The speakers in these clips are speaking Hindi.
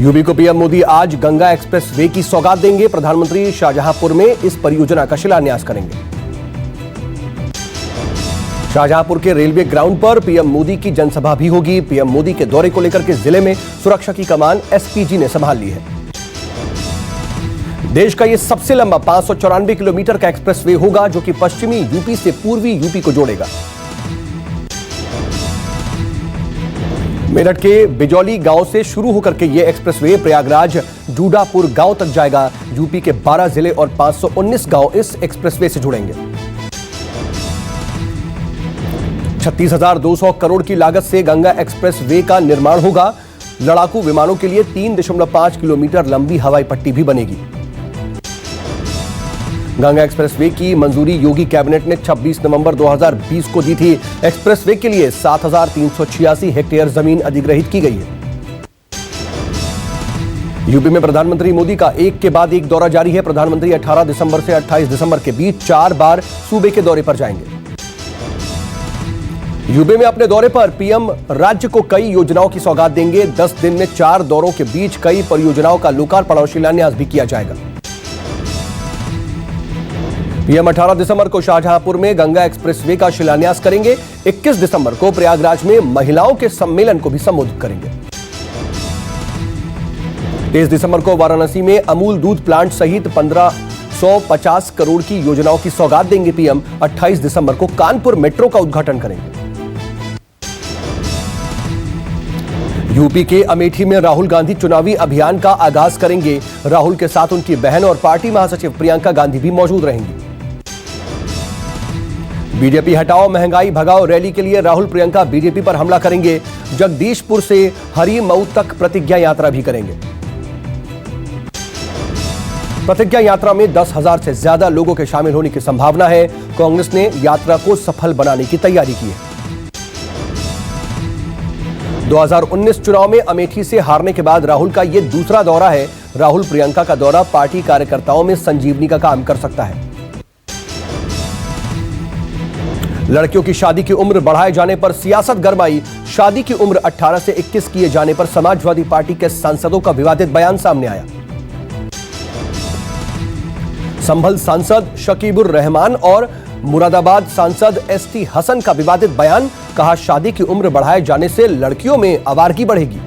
यूपी को पीएम मोदी आज गंगा एक्सप्रेस वे की सौगात देंगे। प्रधानमंत्री शाहजहांपुर में इस परियोजना का शिलान्यास करेंगे। शाहजहांपुर के रेलवे ग्राउंड पर पीएम मोदी की जनसभा भी होगी। पीएम मोदी के दौरे को लेकर के जिले में सुरक्षा की कमान एसपीजी ने संभाल ली है। देश का यह सबसे लंबा 594 किलोमीटर का एक्सप्रेस वे होगा, जो कि पश्चिमी यूपी से पूर्वी यूपी को जोड़ेगा। मेरठ के बिजौली गांव से शुरू होकर के यह एक्सप्रेसवे प्रयागराज डूडापुर गांव तक जाएगा। यूपी के 12 जिले और 519 गांव इस एक्सप्रेसवे से जुड़ेंगे। 36,200 करोड़ की लागत से गंगा एक्सप्रेसवे का निर्माण होगा। लड़ाकू विमानों के लिए 3.5 किलोमीटर लंबी हवाई पट्टी भी बनेगी। गंगा एक्सप्रेसवे की मंजूरी योगी कैबिनेट ने 26 नवंबर 2020 को दी थी। एक्सप्रेसवे के लिए 7,386 हेक्टेयर जमीन अधिग्रहित की गई है। यूपी में प्रधानमंत्री मोदी का एक के बाद एक दौरा जारी है। प्रधानमंत्री 18 दिसंबर से 28 दिसंबर के बीच 4 बार सूबे के दौरे पर जाएंगे। यूपी में अपने दौरे पर पीएम राज्य को कई योजनाओं की सौगात देंगे। 10 दिन में 4 दौरों के बीच कई परियोजनाओं का लोकार्पण और शिलान्यास भी किया जाएगा। पीएम 18 दिसंबर को शाहजहांपुर में गंगा एक्सप्रेसवे का शिलान्यास करेंगे। 21 दिसंबर को प्रयागराज में महिलाओं के सम्मेलन को भी संबोधित करेंगे। 23 दिसंबर को वाराणसी में अमूल दूध प्लांट सहित 1550 करोड़ की योजनाओं की सौगात देंगे पीएम। 28 दिसंबर को कानपुर मेट्रो का उद्घाटन करेंगे। यूपी के अमेठी में राहुल गांधी चुनावी अभियान का आगाज करेंगे। राहुल के साथ उनकी बहन और पार्टी महासचिव प्रियंका गांधी भी मौजूद रहेंगी। बीजेपी हटाओ महंगाई भगाओ रैली के लिए राहुल प्रियंका बीजेपी पर हमला करेंगे। जगदीशपुर से हरिमऊ तक प्रतिज्ञा यात्रा भी करेंगे। प्रतिज्ञा यात्रा में 10,000 से ज्यादा लोगों के शामिल होने की संभावना है। कांग्रेस ने यात्रा को सफल बनाने की तैयारी की है। 2019 चुनाव में अमेठी से हारने के बाद राहुल का यह दूसरा दौरा है। राहुल प्रियंका का दौरा पार्टी कार्यकर्ताओं में संजीवनी का काम कर सकता है। लड़कियों की शादी की उम्र बढ़ाए जाने पर सियासत गरमाई। शादी की उम्र 18 से 21 किए जाने पर समाजवादी पार्टी के सांसदों का विवादित बयान सामने आया। संभल सांसद शकीबुर रहमान और मुरादाबाद सांसद एसटी हसन का विवादित बयान। कहा, शादी की उम्र बढ़ाए जाने से लड़कियों में आवारगी बढ़ेगी।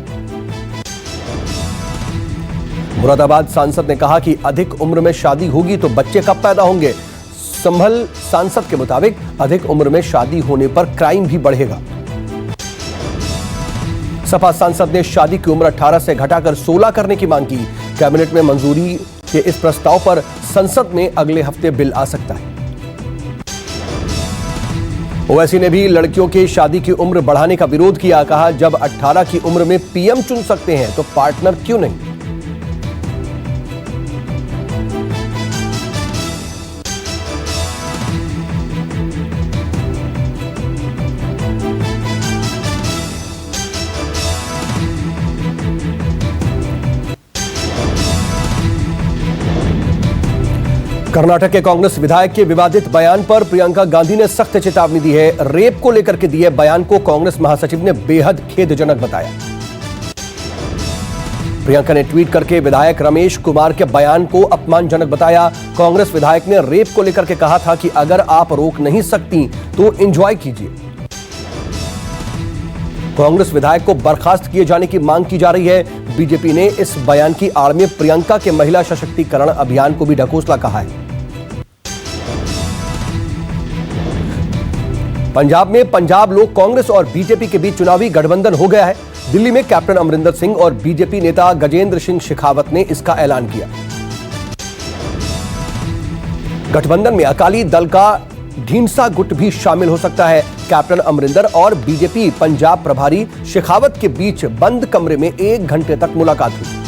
मुरादाबाद सांसद ने कहा कि अधिक उम्र में शादी होगी तो बच्चे कब पैदा होंगे। संभल सांसद के मुताबिक अधिक उम्र में शादी होने पर क्राइम भी बढ़ेगा। सपा सांसद ने शादी की उम्र 18 से घटाकर 16 करने की मांग की। कैबिनेट में मंजूरी के इस प्रस्ताव पर संसद में अगले हफ्ते बिल आ सकता है। ओवैसी ने भी लड़कियों की शादी की उम्र बढ़ाने का विरोध किया। कहा, जब 18 की उम्र में पीएम चुन सकते हैं तो पार्टनर क्यों नहीं। कर्नाटक के कांग्रेस विधायक के विवादित बयान पर प्रियंका गांधी ने सख्त चेतावनी दी है। रेप को लेकर के दिए बयान को कांग्रेस महासचिव ने बेहद खेदजनक बताया। प्रियंका ने ट्वीट करके विधायक रमेश कुमार के बयान को अपमानजनक बताया। कांग्रेस विधायक ने रेप को लेकर के कहा था कि अगर आप रोक नहीं सकती तो एंजॉय कीजिए। कांग्रेस विधायक को बर्खास्त किए जाने की मांग की जा रही है। बीजेपी ने इस बयान की आड़ में प्रियंका के महिला सशक्तिकरण अभियान को भी ढकोसला कहा है। पंजाब में पंजाब लोक कांग्रेस और बीजेपी के बीच चुनावी गठबंधन हो गया है। दिल्ली में कैप्टन अमरिंदर सिंह और बीजेपी नेता गजेंद्र सिंह शेखावत ने इसका ऐलान किया। गठबंधन में अकाली दल का ढींढसा गुट भी शामिल हो सकता है। कैप्टन अमरिंदर और बीजेपी पंजाब प्रभारी शेखावत के बीच बंद कमरे में 1 घंटे तक मुलाकात हुई।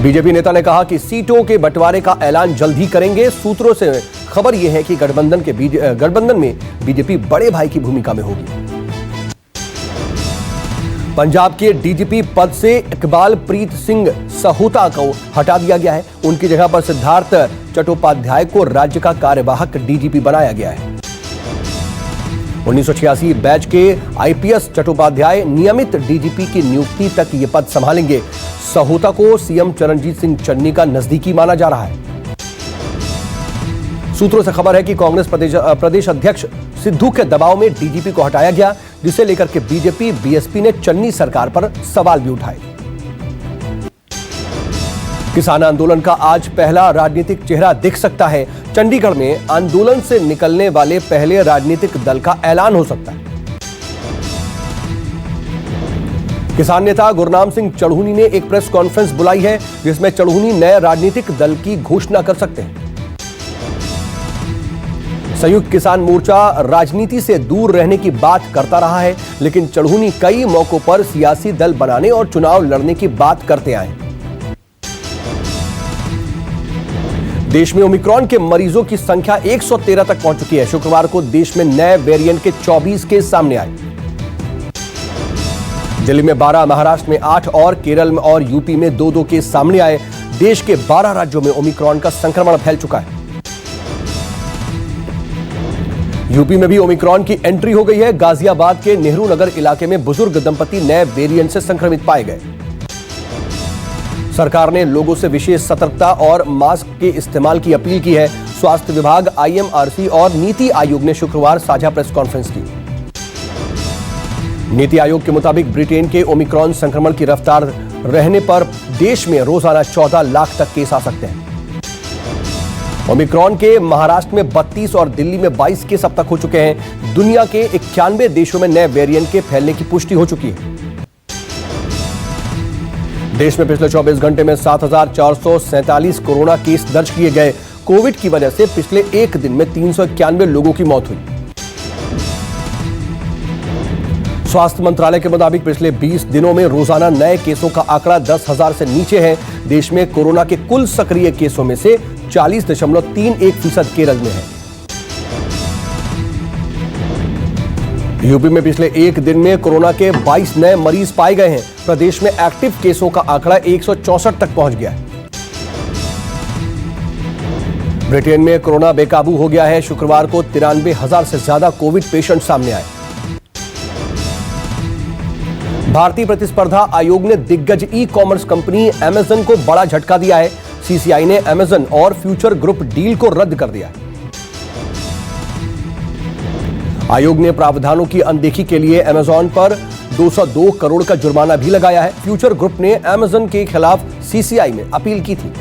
बीजेपी नेता ने कहा कि सीटों के बंटवारे का ऐलान जल्द ही करेंगे। सूत्रों से खबर यह है कि गठबंधन में बीजेपी बड़े भाई की भूमिका में होगी। पंजाब के डीजीपी पद से इकबाल प्रीत सिंह सहोता को हटा दिया गया है। उनकी जगह पर सिद्धार्थ चट्टोपाध्याय को राज्य का कार्यवाहक डीजीपी बनाया गया है। 1986 बैच के आईपीएस चट्टोपाध्याय नियमित डीजीपी की नियुक्ति तक ये पद संभालेंगे। सहोता को सीएम चरणजीत सिंह चन्नी का नजदीकी माना जा रहा है। सूत्रों से खबर है कि कांग्रेस प्रदेश अध्यक्ष सिद्धू के दबाव में डीजीपी को हटाया गया, जिसे लेकर के बीजेपी बीएसपी ने चन्नी सरकार पर सवाल भी उठाए। किसान आंदोलन का आज पहला राजनीतिक चेहरा दिख सकता है। चंडीगढ़ में आंदोलन से निकलने वाले पहले राजनीतिक दल का ऐलान हो सकता है। किसान नेता गुरनाम सिंह चढ़ूनी ने एक प्रेस कॉन्फ्रेंस बुलाई है, जिसमें चढ़ूनी नए राजनीतिक दल की घोषणा कर सकते हैं। संयुक्त किसान मोर्चा राजनीति से दूर रहने की बात करता रहा है, लेकिन चढ़ूनी कई मौकों पर सियासी दल बनाने और चुनाव लड़ने की बात करते आए। देश में ओमिक्रॉन के मरीजों की संख्या 113 तक पहुंच चुकी है। शुक्रवार को देश में नए वेरिएंट के 24 केस सामने आए। दिल्ली में 12, महाराष्ट्र में 8 और केरल में और यूपी में 2-2 केस सामने आए। देश के 12 राज्यों में ओमिक्रॉन का संक्रमण फैल चुका है। यूपी में भी ओमिक्रॉन की एंट्री हो गई है। गाजियाबाद के नेहरू नगर इलाके में बुजुर्ग दंपति नए वेरिएंट से संक्रमित पाए गए। सरकार ने लोगों से विशेष सतर्कता और मास्क के इस्तेमाल की अपील की है। स्वास्थ्य विभाग, आईएमआरसी और नीति आयोग ने शुक्रवार साझा प्रेस कॉन्फ्रेंस की। नीति आयोग के मुताबिक ब्रिटेन के ओमिक्रॉन संक्रमण की रफ्तार रहने पर देश में रोजाना 14 लाख तक केस आ सकते हैं। ओमिक्रॉन के महाराष्ट्र में 32 और दिल्ली में 22 केस अब तक हो चुके हैं। दुनिया के 91 देशों में नए वेरिएंट के फैलने की पुष्टि हो चुकी है। देश में पिछले 24 घंटे में 7,447 कोरोना केस दर्ज किए गए। कोविड की वजह से पिछले एक दिन में 391 लोगों की मौत हुई। स्वास्थ्य मंत्रालय के मुताबिक पिछले 20 दिनों में रोजाना नए केसों का आंकड़ा 10,000 से नीचे है। देश में कोरोना के कुल सक्रिय केसों में से 40.31% केरल में है। यूपी में पिछले एक दिन में कोरोना के 22 नए मरीज पाए गए हैं। प्रदेश में एक्टिव केसों का आंकड़ा 164 तक पहुंच गया है। ब्रिटेन में कोरोना बेकाबू हो गया है। शुक्रवार को 93,000 से ज्यादा कोविड पेशेंट सामने आए। भारतीय प्रतिस्पर्धा आयोग ने दिग्गज ई कॉमर्स कंपनी अमेजन को बड़ा झटका दिया है। सीसीआई ने अमेजन और फ्यूचर ग्रुप डील को रद्द कर दिया है। आयोग ने प्रावधानों की अनदेखी के लिए अमेजन पर 202 करोड़ का जुर्माना भी लगाया है। फ्यूचर ग्रुप ने अमेजन के खिलाफ सीसीआई में अपील की थी।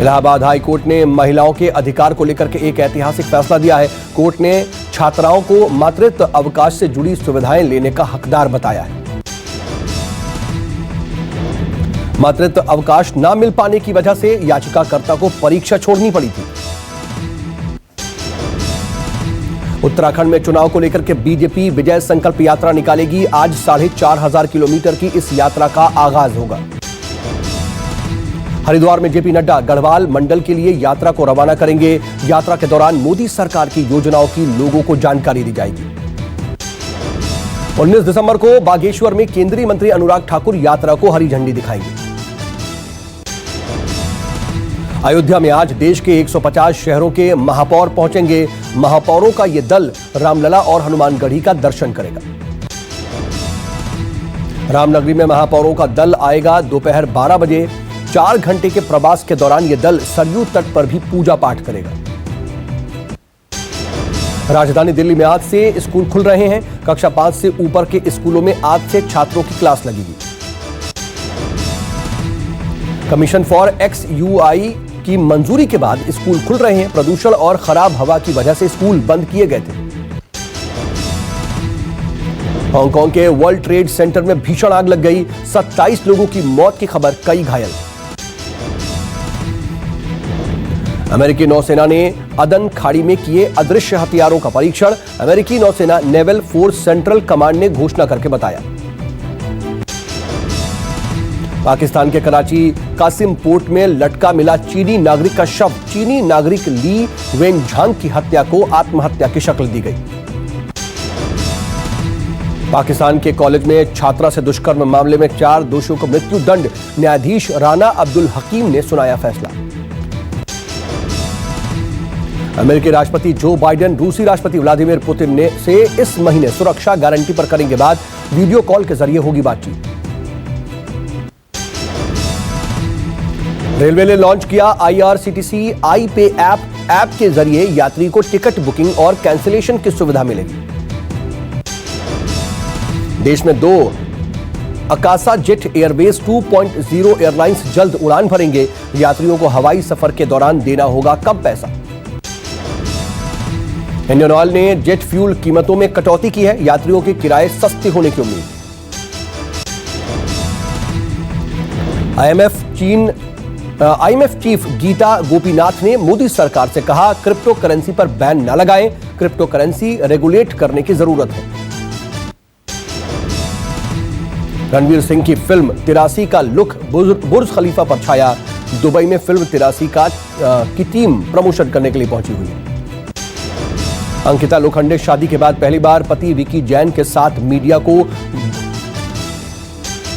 इलाहाबाद हाई कोर्ट ने महिलाओं के अधिकार को लेकर के एक ऐतिहासिक फैसला दिया है। कोर्ट ने छात्राओं को मातृत्व अवकाश से जुड़ी सुविधाएं लेने का हकदार बताया है। मातृत्व अवकाश न मिल पाने की वजह से याचिकाकर्ता को परीक्षा छोड़नी पड़ी थी। उत्तराखंड में चुनाव को लेकर के बीजेपी विजय संकल्प यात्रा निकालेगी। आज 4,500 किलोमीटर की इस यात्रा का आगाज होगा। हरिद्वार में जेपी नड्डा गढ़वाल मंडल के लिए यात्रा को रवाना करेंगे। यात्रा के दौरान मोदी सरकार की योजनाओं की लोगों को जानकारी दी जाएगी। 19 दिसंबर को बागेश्वर में केंद्रीय मंत्री अनुराग ठाकुर यात्रा को हरी झंडी दिखाएंगे। अयोध्या में आज देश के 150 शहरों के महापौर पहुंचेंगे। महापौरों का यह दल रामलला और हनुमानगढ़ी का दर्शन करेगा। रामनगरी में महापौरों का दल आएगा दोपहर 12 बजे। 4 घंटे के प्रवास के दौरान यह दल सरयू तट पर भी पूजा पाठ करेगा। राजधानी दिल्ली में आज से स्कूल खुल रहे हैं। कक्षा 5 से ऊपर के स्कूलों में आज से छात्रों की क्लास लगेगी। कमीशन फॉर XUI की मंजूरी के बाद स्कूल खुल रहे हैं। प्रदूषण और खराब हवा की वजह से स्कूल बंद किए गए थे। हांगकांग के वर्ल्ड ट्रेड सेंटर में भीषण आग लग गई। 27 लोगों की मौत की खबर, कई घायल। अमेरिकी नौसेना ने अदन खाड़ी में किए अदृश्य हथियारों का परीक्षण। अमेरिकी नौसेना नेवल फोर्स सेंट्रल कमांड ने घोषणा करके बताया। पाकिस्तान के कराची कासिम पोर्ट में लटका मिला चीनी नागरिक का शव। चीनी नागरिक ली वेनझांग की हत्या को आत्महत्या की शक्ल दी गई। पाकिस्तान के कॉलेज में छात्रा से दुष्कर्म मामले में 4 दोषियों को मृत्यु दंड। न्यायाधीश राना अब्दुल हकीम ने सुनाया फैसला। अमेरिकी राष्ट्रपति जो बाइडेन रूसी राष्ट्रपति व्लादिमीर पुतिन से इस महीने सुरक्षा गारंटी पर करेंगे बात। वीडियो कॉल के जरिए होगी बातचीत। रेलवे ने लॉन्च किया IRCTC आई पे ऐप के जरिए यात्री को टिकट बुकिंग और कैंसिलेशन की सुविधा मिलेगी। देश में 2 अकासा जेट एयरवेज 2.0 एयरलाइंस जल्द उड़ान भरेंगे। यात्रियों को हवाई सफर के दौरान देना होगा कम पैसा। इंडियन ऑयल ने जेट फ्यूल कीमतों में कटौती की है। यात्रियों के किराए सस्ते होने की उम्मीद। IMF चीफ गीता गोपीनाथ ने मोदी सरकार से कहा, क्रिप्टो करेंसी पर बैन न लगाएं। क्रिप्टो करेंसी रेगुलेट करने की जरूरत है। रणवीर सिंह की फिल्म 83 का लुक बुर्ज खलीफा पर छाया। दुबई में फिल्म 83 की टीम प्रमोशन करने के लिए पहुंची हुई है। अंकिता लोखंडे शादी के बाद पहली बार पति विकी जैन के साथ मीडिया को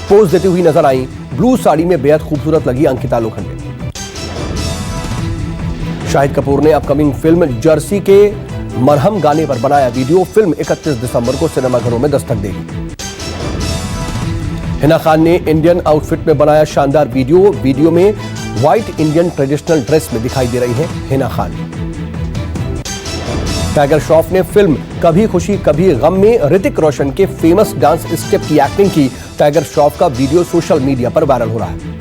पोज देती हुई नजर आई। ब्लू साड़ी में बेहद खूबसूरत लगी अंकिता लोखंडे। शाहिद कपूर ने अपकमिंग फिल्म जर्सी के मरहम गाने पर बनाया वीडियो। फिल्म 31 दिसंबर को सिनेमाघरों में दस्तक देगी। हिना खान ने इंडियन आउटफिट में बनाया शानदार वीडियो में व्हाइट इंडियन ट्रेडिशनल ड्रेस में दिखाई दे रही है हिना खान। टाइगर श्रॉफ ने फिल्म कभी खुशी कभी गम में ऋतिक रोशन के फेमस डांस स्टेप की एक्टिंग की। टाइगर श्रॉफ का वीडियो सोशल मीडिया पर वायरल हो रहा है।